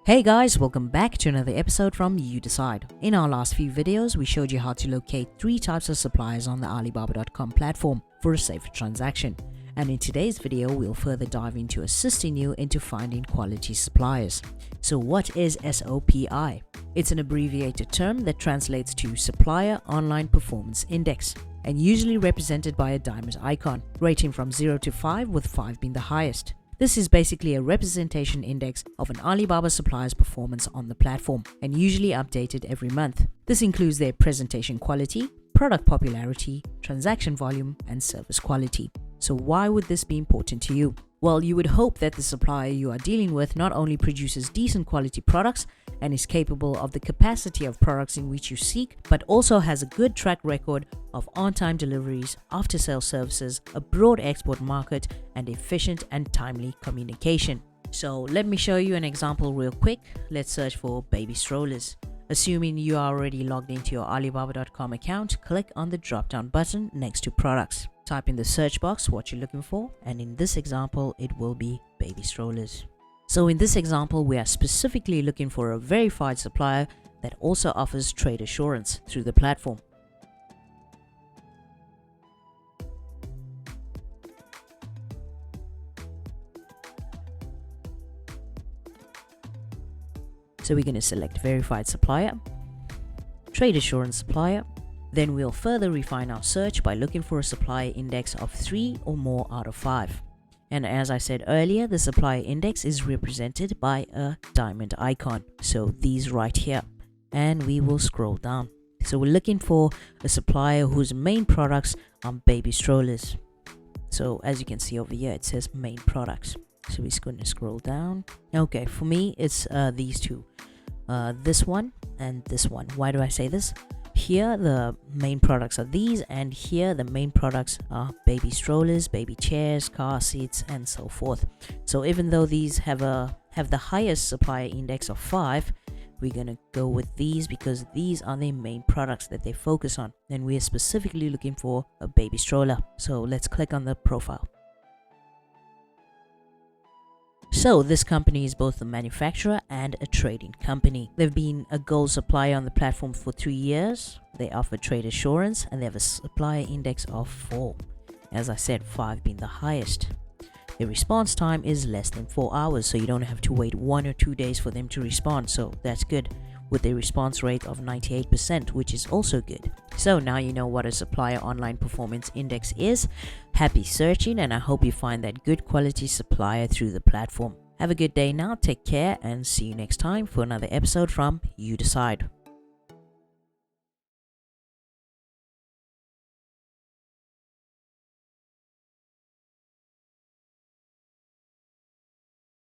Hey guys, welcome back to another episode from UDCYD. In our last few videos, we showed you how to locate 3 types of suppliers on the Alibaba.com platform for a safer transaction. And in today's video, we'll further dive into assisting you into finding quality suppliers. So what is S.O.P.I? It's an abbreviated term that translates to Supplier Online Performance Index, and usually represented by a diamond icon, rating from 0 to 5, with 5 being the highest. This is basically a representation index of an Alibaba supplier's performance on the platform, and usually updated every month. This includes their presentation quality, product popularity, transaction volume, and service quality. So why would this be important to you? Well, you would hope that the supplier you are dealing with not only produces decent quality products and is capable of the capacity of products in which you seek, but also has a good track record of on-time deliveries, after-sales services, a broad export market, and efficient and timely communication. So let me show you an example real quick. Let's search for baby strollers. Assuming you are already logged into your Alibaba.com account, click on the drop-down button next to products. Type in the search box what you're looking for, and in this example, it will be baby strollers. So in this example, we are specifically looking for a verified supplier that also offers trade assurance through the platform. So we're going to select verified supplier, trade assurance supplier. Then we'll further refine our search by looking for a supplier index of 3 or more out of 5. And as I said earlier, the supplier index is represented by a diamond icon. So these right here. And we will scroll down. So we're looking for a supplier whose main products are baby strollers. So as you can see over here, it says main products. So we're just going to scroll down. Okay, for me, it's these two. This one and this one. Why do I say this? Here the main products are these, and here the main products are baby strollers, baby chairs, car seats, and so forth. So even though these have the highest supplier index of 5, we're gonna go with these because these are the main products that they focus on, and we're specifically looking for a baby stroller. So let's click on the profile. So this company is both a manufacturer and a trading company. They've been a gold supplier on the platform for 3 years. They offer trade assurance and they have a supplier index of 4. As I said, 5 being the highest. Their response time is less than 4 hours, so you don't have to wait 1 or 2 days for them to respond. So that's good, with a response rate of 98%, which is also good. So now you know what a Supplier Online Performance Index is. Happy searching, and I hope you find that good quality supplier through the platform. Have a good day now, take care, and see you next time for another episode from UDCYD.